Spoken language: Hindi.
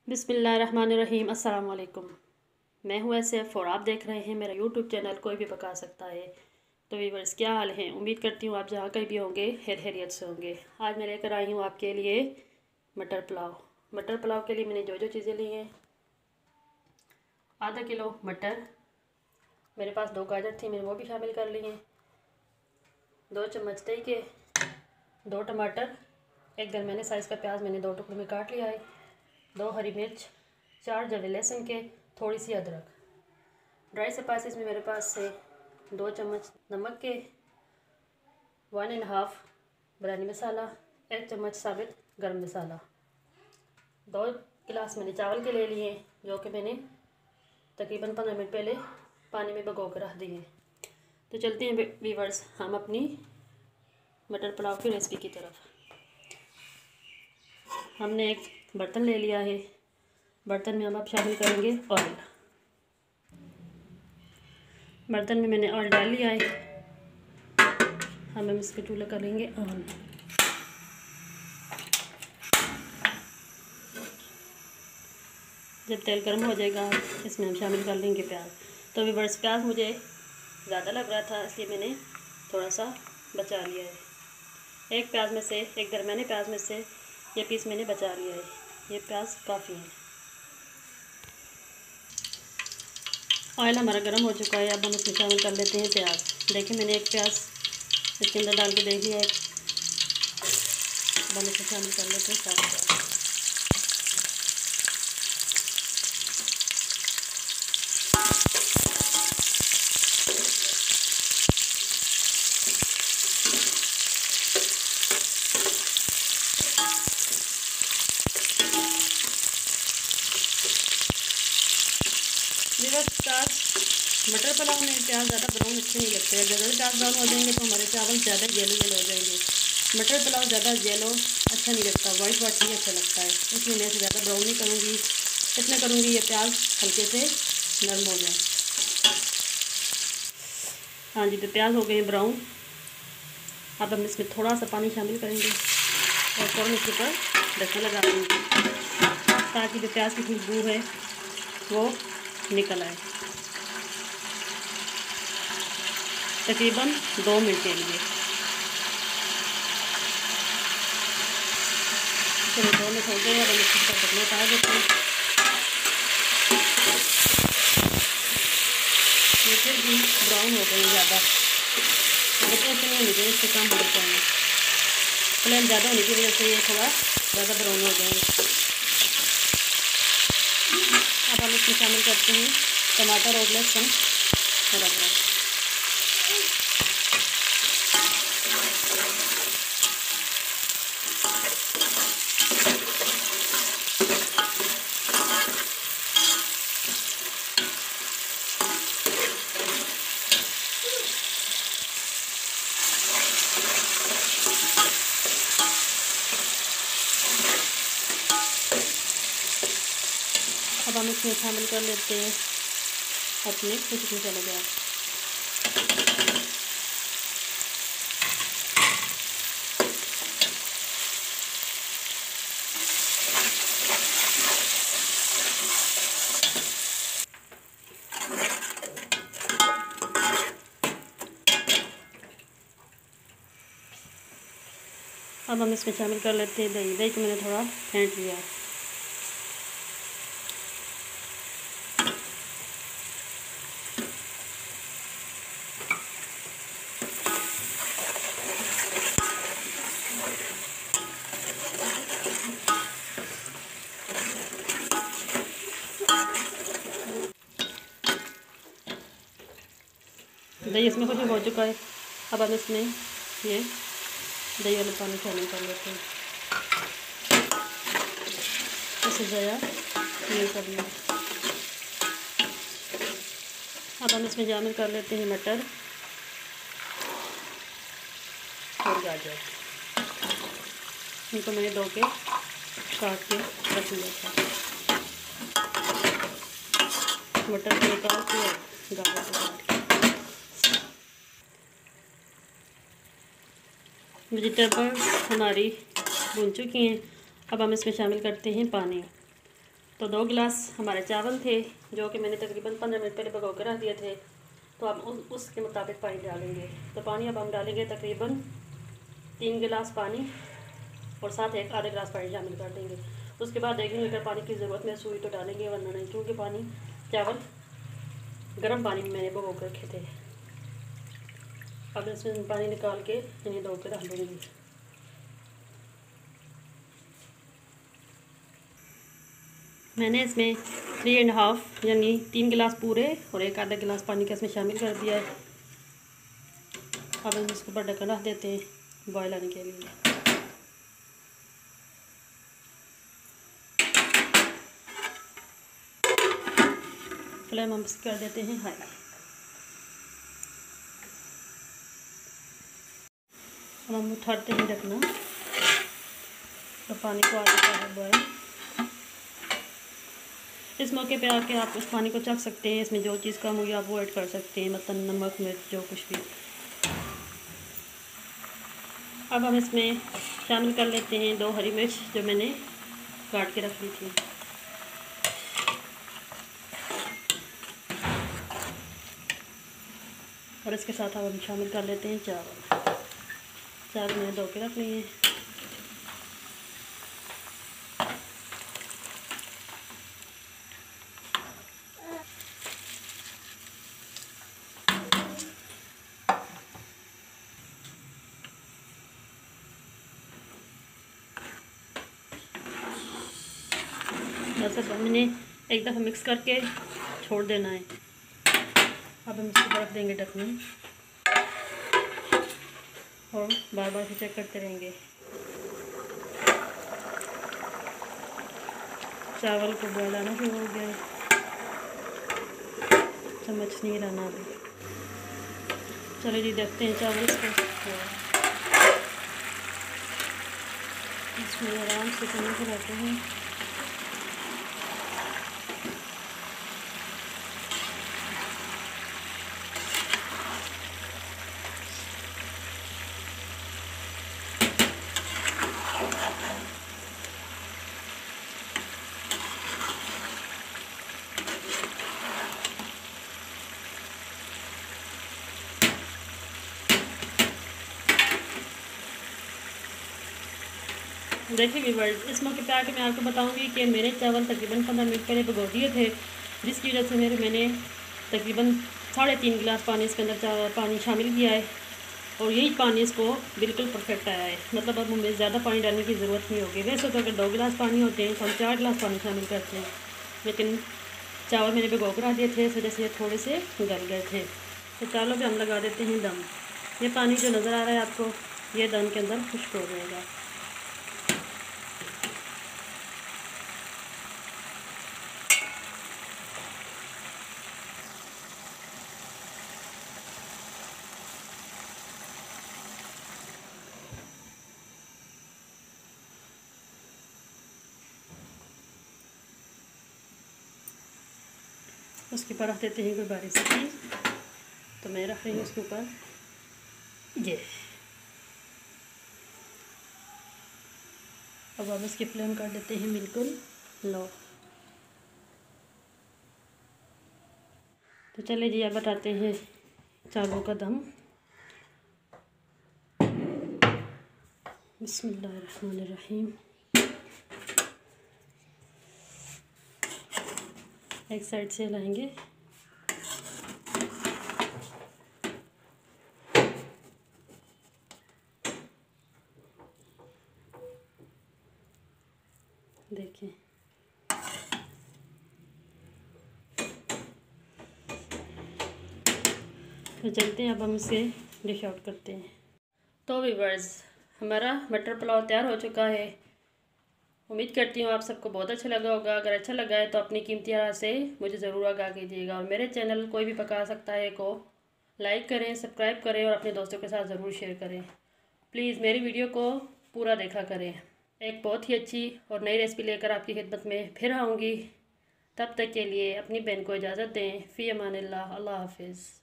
बिस्मिल्लाहिर्रहमानिर्रहीम। अस्सलाम वालेकुम। मैं हूँ सैफ और आप देख रहे हैं मेरा यूट्यूब चैनल कोई भी पका सकता है। तो व्यूअर्स, क्या हाल है? उम्मीद करती हूँ आप जहाँ कहीं भी होंगे खैरियत से होंगे। आज मैं लेकर आई हूँ आपके लिए मटर पुलाव। मटर पुलाव के लिए मैंने जो जो चीज़ें ली हैं, आधा किलो मटर, मेरे पास 2 गाजर थी, मैंने वो भी शामिल कर ली हैं, 2 चम्मच दही के, 2 टमाटर, एक दरमियाने साइज़ का प्याज मैंने 2 टुकड़ों में काट लिया है, 2 हरी मिर्च, 4 जवे लहसुन के, थोड़ी सी अदरक। ड्राई स्पाइसेस में मेरे पास से 2 चम्मच नमक के, 1.5 बिरयानी मसाला, 1 चम्मच साबित गरम मसाला। 2 गिलास मैंने चावल के ले लिए, जो कि मैंने तकरीबन 15 मिनट पहले पानी में भिगो कर रख दिए। तो चलते हैं व्यूअर्स हम अपनी मटर पुलाव की रेसिपी की तरफ। हमने एक बर्तन ले लिया है, बर्तन में हम अब शामिल करेंगे ऑयल। बर्तन में मैंने ऑयल डाल लिया है, हम इसको चूल्हा करेंगे ऑन। जब तेल गर्म हो जाएगा इसमें हम शामिल कर लेंगे प्याज। तो व्यूअर्स, प्याज मुझे ज़्यादा लग रहा था इसलिए मैंने थोड़ा सा बचा लिया है। एक प्याज में से, एक दरमियाने प्याज में से ये पीस मैंने बचा लिया है। ये प्याज काफ़ी है। ऑयल हमारा गर्म हो चुका है, अब हम इसमें शामिल कर लेते हैं प्याज। देखिए मैंने एक प्याज इसके अंदर डाल के देख लिया है। अब हम इसमें शामिल कर लेते हैं सारे प्याज। मटर पुलाव में प्याज ज़्यादा ब्राउन अच्छे नहीं लगते हैं। ज़्यादा प्याज ब्राउन हो जाएंगे तो हमारे चावल ज़्यादा येलो येलो हो जाएंगे। मटर पुलाव ज़्यादा येलो अच्छा नहीं लगता, वाइट वाइट नहीं अच्छा लगता है, इसलिए मैं इसे ज़्यादा ब्राउन नहीं करूँगी। इतना करूँगी ये प्याज हल्के से नरम हो जाए। हाँ जी, तो प्याज हो गए ब्राउन। अब हम इसमें थोड़ा सा पानी शामिल करेंगे और फ़ौरन इसके ऊपर ढक्कन लगा देंगे ताकि जो प्याज की खुशबू है वो निकल आए। तकरीबन 2 मिनट के लिए। चलो 2 मिनट हो गए, अब हम इसका ढक्कन उतार देते हैं। ये फिर भी ब्राउन हो गए ज़्यादा, लेकिन इतने होने चाहिए, इससे कम होने चाहिए। फ्लेम ज़्यादा होने की वजह से ये थोड़ा ज़्यादा ब्राउन हो गए। अब हम इसमें शामिल करते हैं टमाटर और लहसुन और अदरक। अब हम इसमें शामिल कर लेते हैं अपने खुशबू चले गया। अब हम इसमें शामिल कर लेते हैं दही। दही को मैंने थोड़ा फेंट लिया। दही इसमें खुशबू हो चुका है। अब हम इसमें ये दही वाला पानी शामिल कर लेते हैं। इसे ज़्यादा नहीं करना। अब हम इसमें शामिल कर लेते हैं मटर और गाजर। इनको मैंने धो के काट के रख लिया था। मटर को निकाल के गाजर को काट के। वेजिटेबल हमारी भून चुकी हैं। अब हम इसमें शामिल करते हैं पानी। तो 2 गिलास हमारे चावल थे जो कि मैंने तकरीबन 15 मिनट पहले भिगो कर रख दिए थे। तो अब उसके मुताबिक पानी डालेंगे। तो पानी अब हम डालेंगे तकरीबन 3 गिलास पानी और साथ एक आधे गिलास पानी शामिल कर देंगे। उसके बाद देखेंगे अगर पानी की ज़रूरत महसूस हुई तो डालेंगे, वरना नहीं, क्योंकि पानी चावल गर्म पानी में मैंने भिगो कर रखे थे। अब इसमें पानी निकाल के इन्हें धो के रख दूँगी। मैंने इसमें 3.5 यानी 3 गिलास पूरे और एक आधा गिलास पानी का इसमें शामिल कर दिया है। अब हम इसको ऊपर ढक्कन रख देते हैं बॉयल आने के लिए। फ्लेम हम कर देते हैं हाई। अब हम उठाते हैं ढकना तो पानी को आ जाता है बॉयल। इस मौके पे आके आप उस पानी को चख सकते हैं। इसमें जो चीज़ कम हुई आप वो ऐड कर सकते हैं, मतलब नमक मिर्च जो कुछ भी। अब हम इसमें शामिल कर लेते हैं 2 हरी मिर्च जो मैंने काट के रख ली थी। और इसके साथ अब हम शामिल कर लेते हैं चावल मैंने धो के रख लिए हैं। बस अब मैंने एक दफ़ा मिक्स करके छोड़ देना है। अब हम इसको रख देंगे ढकने और बार बार से चेक करते रहेंगे। चावल को बॉयल आना शुरू हो गया है, चम्मच नहीं हिलाना अभी। चलिए जी देखते हैं चावल इसको। इसमें आराम से चम्मच हिलाते हैं। देखिए व्यूअर्स, इस मौके पे आके मैं आपको बताऊंगी कि मेरे चावल तकरीबन 15 मिनट पहले भिगो दिए थे, जिसकी वजह से मैंने तकरीबन 3.5 गिलास पानी इसके अंदर पानी शामिल किया है और यही पानी इसको बिल्कुल परफेक्ट आया है। मतलब अब हमें ज़्यादा पानी डालने की ज़रूरत नहीं होगी। वैसे तो अगर 2 गिलास पानी होते हैं तो हम 4 गिलास पानी शामिल करते हैं, लेकिन चावल मैंने भिगो कर रख दिए थे, इस वजह से थोड़े से गल गए थे। तो चावलों पे हम लगा देते हैं दम। ये पानी जो नज़र आ रहा है आपको, ये दम के अंदर खुश्क हो जाएगा। उसके ऊपर रख देते हैं कोई बारीक सी चीज़। तो मैं रख रही हूँ उसके ऊपर ये। अब हम इसकी फ्लेम कर देते हैं बिल्कुल लो। तो चलिए जी अब बताते हैं चावलों का दम। बिस्मिल्लाहिर्रहमानिर्रहीम। एक साइड से हिलाएंगे। देखिए तो चलते हैं, अब हम इसे डिश आउट करते हैं। तो व्यूअर्स, हमारा मटर पुलाव तैयार हो चुका है। उम्मीद करती हूँ आप सबको बहुत अच्छा लगा होगा। अगर अच्छा लगा है तो अपनी कीमती राय से मुझे ज़रूर आगाह कीजिएगा और मेरे चैनल कोई भी पका सकता है को लाइक करें, सब्सक्राइब करें और अपने दोस्तों के साथ ज़रूर शेयर करें। प्लीज़ मेरी वीडियो को पूरा देखा करें। एक बहुत ही अच्छी और नई रेसिपी लेकर आपकी खिदमत में फिर आऊँगी। तब तक के लिए अपनी बहन को इजाज़त दें। फ़ी अमानिल्लाह। अल्लाह हाफिज़।